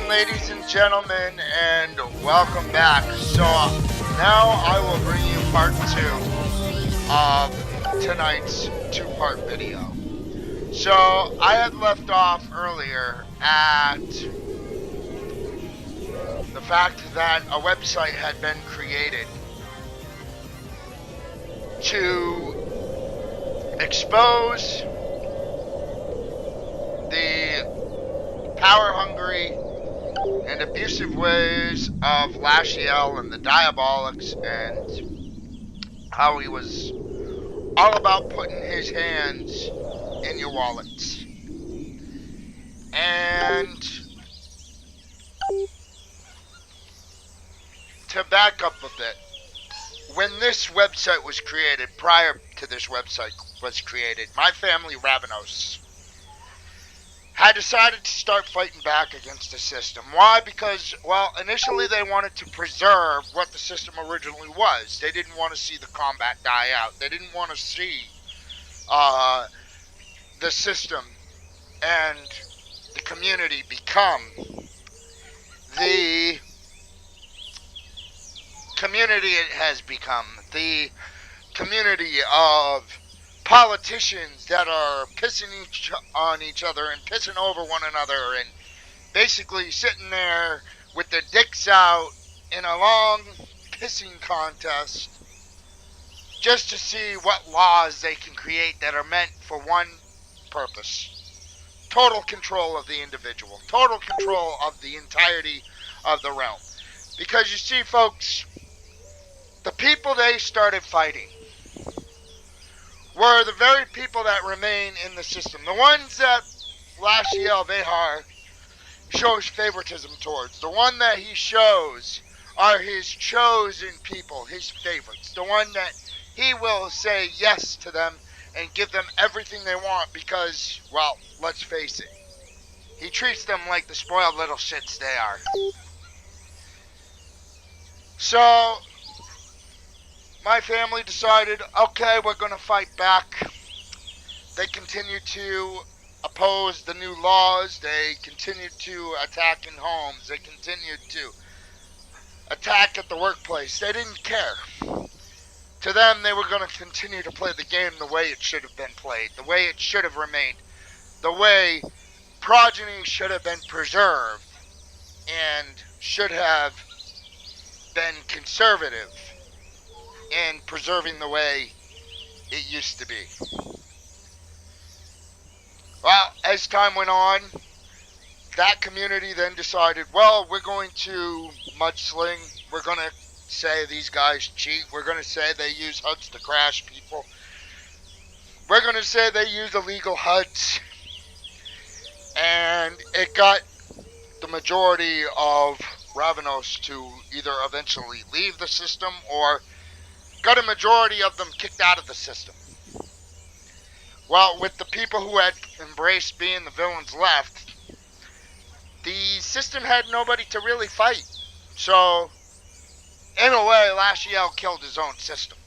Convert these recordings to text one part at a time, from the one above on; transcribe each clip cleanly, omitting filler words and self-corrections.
ladies and gentlemen, and welcome back. So now I will bring you part 2 of tonight's 2-part video. So I had left off earlier at the fact that a website had been created to expose the power-hungry and abusive ways of Lachiel and the Diabolics, and how he was all about putting his hands in your wallets. And to back up a bit, when this website was created, prior to this website was created, my family, Ravenos, had decided to start fighting back against the system. Why? Because, well, initially they wanted to preserve what the system originally was. They didn't want to see the combat die out. They didn't want to see the system and the community become the community it has become. The community of politicians that are pissing on each other and pissing over one another and basically sitting there with their dicks out in a long pissing contest just to see what laws they can create that are meant for one purpose: total control of the individual, total control of the entirety of the realm. Because you see, folks, the people they started fighting were the very people that remain in the system. The ones that Lachiel Vehar shows favoritism towards. The one that he shows are his chosen people, his favorites. The one that he will say yes to them and give them everything they want because, well, let's face it, he treats them like the spoiled little shits they are. So my family decided, okay, we're going to fight back. They continued to oppose the new laws. They continued to attack in homes. They continued to attack at the workplace. They didn't care. To them, they were going to continue to play the game the way it should have been played, the way it should have remained, the way progeny should have been preserved and should have been conservative in preserving the way it used to be. Well, as time went on, that community then decided, well, we're going to mudsling. We're going to say these guys cheat. We're going to say they use HUDs to crash people. We're going to say they use illegal HUDs. And it got the majority of Ravenos to either eventually leave the system or got a majority of them kicked out of the system. Well, with the people who had embraced being the villains left, the system had nobody to really fight. So, in a way, Lachiel killed his own system.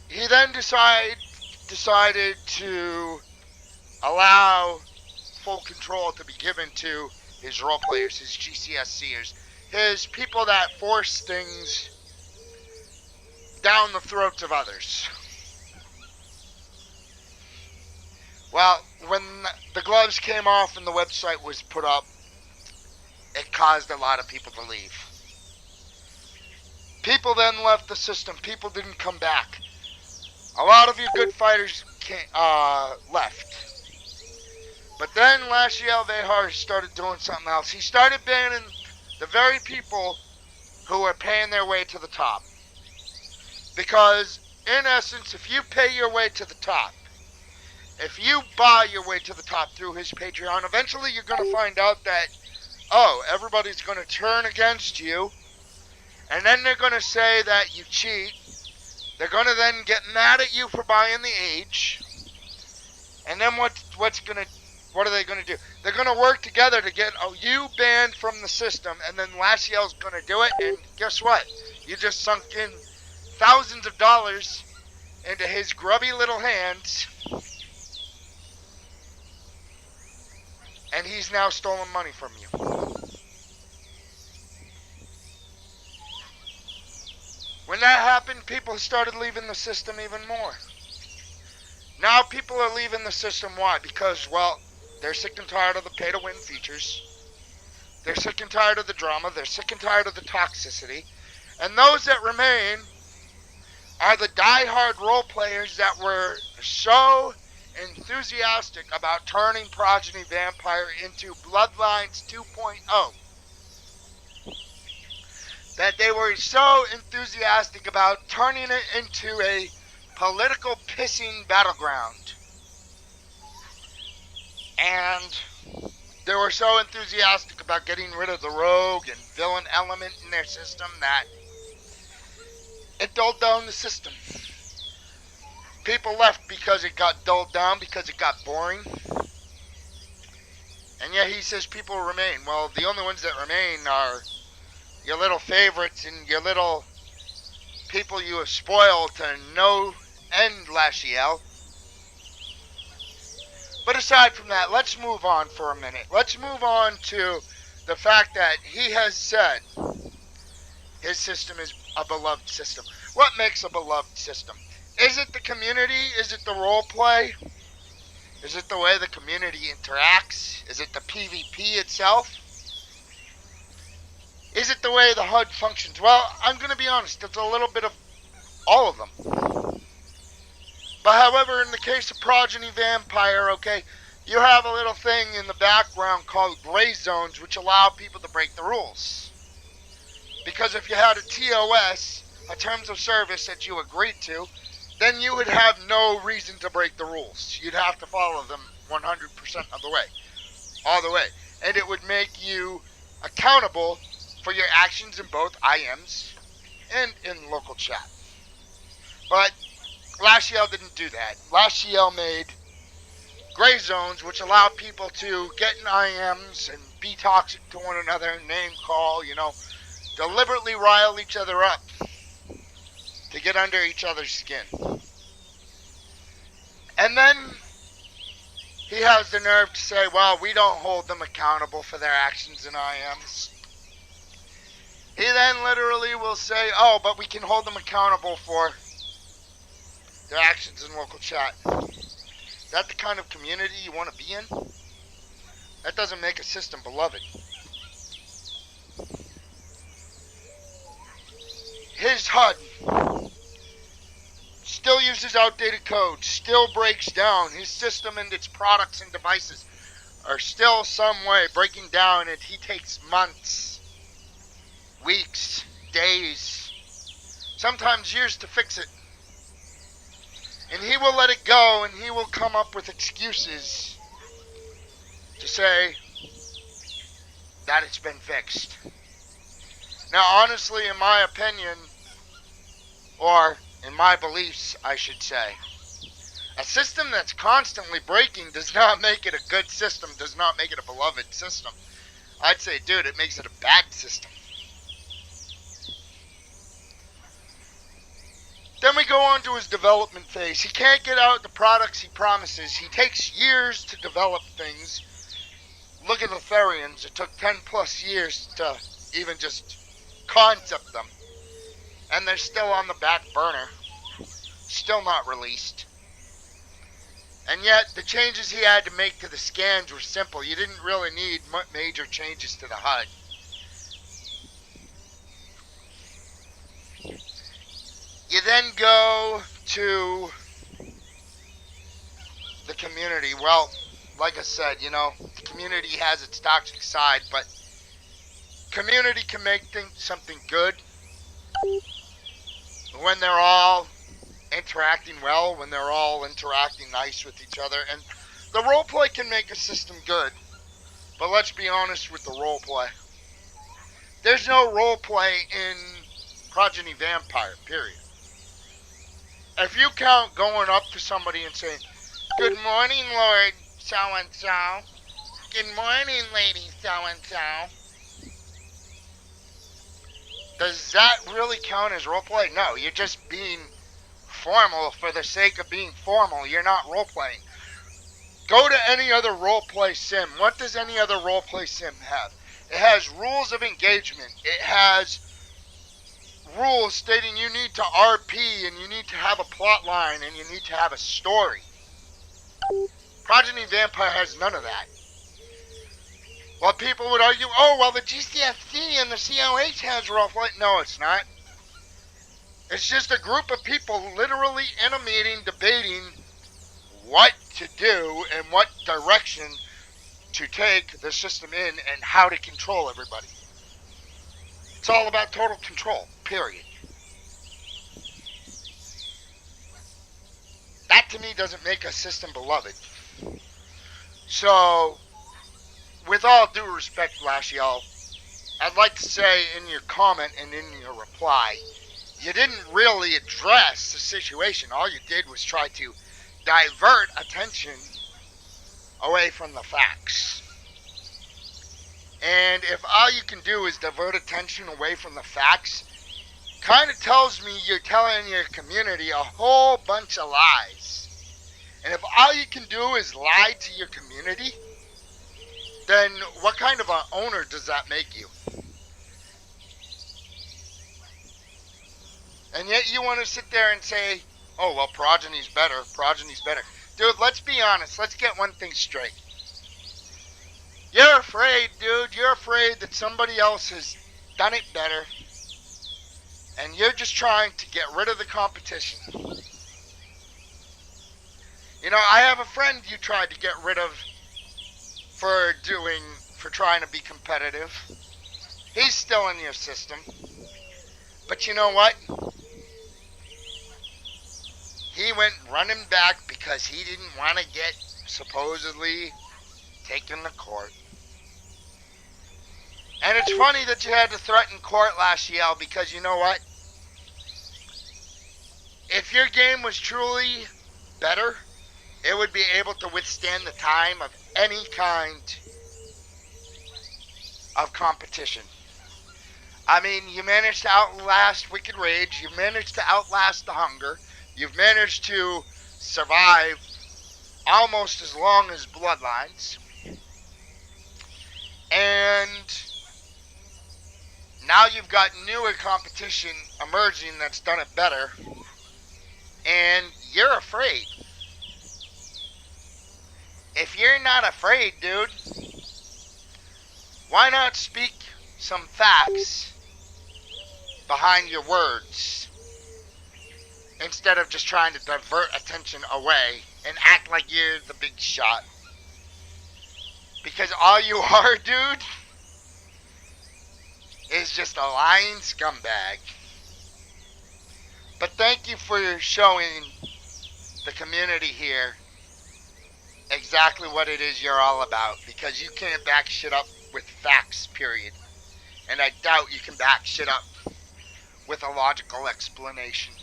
He then decided to allow full control to be given to his role players, his GCSCers, his people that force things down the throats of others. Well, when the gloves came off and the website was put up, it caused a lot of people to leave. People then left the system. People didn't come back. A lot of your good fighters left. But then Lachiel Vehar started doing something else. He started banning the very people who are paying their way to the top. Because, in essence, if you pay your way to the top, if you buy your way to the top through his Patreon, eventually you're going to find out that, oh, everybody's going to turn against you, and then they're going to say that you cheat. They're going to then get mad at you for buying the age, and then what are they going to do? They're going to work together to get you banned from the system, and then Lachiel's going to do it, and guess what? You just sunk in thousands of dollars into his grubby little hands, and he's now stolen money from you. When that happened, people started leaving the system even more. Now people are leaving the system. Why? Because, well, they're sick and tired of the pay-to-win features. They're sick and tired of the drama. They're sick and tired of the toxicity. And those that remain are the die-hard role players that were so enthusiastic about turning Progeny Vampire into Bloodlines 2.0. That they were so enthusiastic about turning it into a political pissing battleground. And they were so enthusiastic about getting rid of the rogue and villain element in their system that it dulled down the system. People left because it got dulled down, because it got boring. And yet he says people remain. Well, the only ones that remain are your little favorites and your little people you have spoiled to no end, lachiel. But aside from that, let's move on for a minute. Let's move on to the fact that he has said his system is a beloved system. What makes a beloved system? Is it the community? Is it the role play? Is it the way the community interacts? Is it the PvP itself? Is it the way the HUD functions? Well, I'm going to be honest. It's a little bit of all of them. But however, in the case of Progeny Vampire, okay, you have a little thing in the background called gray zones, which allow people to break the rules. Because if you had a TOS, a terms of service that you agreed to, then you would have no reason to break the rules. You'd have to follow them 100% of the way. All the way. And it would make you accountable for your actions in both IMs and in local chat. But lachiel didn't do that. Lachiel made gray zones, which allow people to get in IMs and be toxic to one another, name call, deliberately rile each other up to get under each other's skin. And then he has the nerve to say, well, we don't hold them accountable for their actions in IMs. He then literally will say, oh, but we can hold them accountable for their actions in local chat. Is that the kind of community you want to be in? That doesn't make a system beloved. His HUD still uses outdated code, still breaks down. His system and its products and devices are still some way breaking down, and he takes months, weeks, days, sometimes years to fix it. And he will let it go, and he will come up with excuses to say that it's been fixed. Now, honestly, in my opinion, or in my beliefs, I should say, a system that's constantly breaking does not make it a good system, does not make it a beloved system. I'd say, dude, it makes it a bad system. Then we go on to his development phase. He can't get out the products he promises. He takes years to develop things. Look at the Therians. It took 10 plus years to even just concept them. And they're still on the back burner. Still not released. And yet, the changes he had to make to the scans were simple. You didn't really need major changes to the HUD. You then go to the community. Well, like I said, the community has its toxic side, but community can make something good when they're all interacting well, when they're all interacting nice with each other. And the roleplay can make a system good, but let's be honest with the roleplay. There's no roleplay in Progeny Vampire, period. If you count going up to somebody and saying, "Good morning, Lord so-and-so. Good morning, Lady so-and-so." Does that really count as roleplay? No, you're just being formal for the sake of being formal. You're not roleplaying. Go to any other roleplay sim. What does any other roleplay sim have? It has rules of engagement. It has rules stating you need to RP and you need to have a plot line and you need to have a story. Progeny Vampire has none of that. While people would argue, oh, well, the GCFC and the COH has roleplay. No, it's not. It's just a group of people literally in a meeting debating what to do and what direction to take the system in and how to control everybody. It's all about total control, period. That to me doesn't make a system beloved. So, with all due respect, lachiel, I'd like to say in your comment and in your reply, you didn't really address the situation. All you did was try to divert attention away from the facts. And if all you can do is divert attention away from the facts, kind of tells me you're telling your community a whole bunch of lies. And if all you can do is lie to your community, then what kind of an owner does that make you? And yet you want to sit there and say, oh, well, Progeny's better. Progeny's better. Dude, let's be honest. Let's get one thing straight. You're afraid, dude. You're afraid that somebody else has done it better. And you're just trying to get rid of the competition. You know, I have a friend you tried to get rid of for trying to be competitive. He's still in your system. But you know what? He went running back because he didn't want to get supposedly taken to court. And it's funny that you had to threaten court, lachiel, because you know what? If your game was truly better, it would be able to withstand the time of any kind of competition. I mean, you managed to outlast Wicked Rage, you managed to outlast the Hunger, you've managed to survive almost as long as Bloodlines, and now you've got newer competition emerging that's done it better, and you're afraid. If you're not afraid, dude, why not speak some facts behind your words instead of just trying to divert attention away and act like you're the big shot? Because all you are, dude, is just a lying scumbag. But thank you for showing the community here exactly what it is you're all about, because you can't back shit up with facts, period. And I doubt you can back shit up with a logical explanation.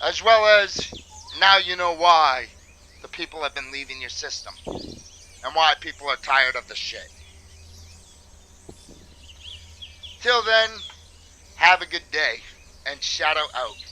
As well as, now you know why the people have been leaving your system. And why people are tired of the shit. Till then, have a good day. And Shadow out.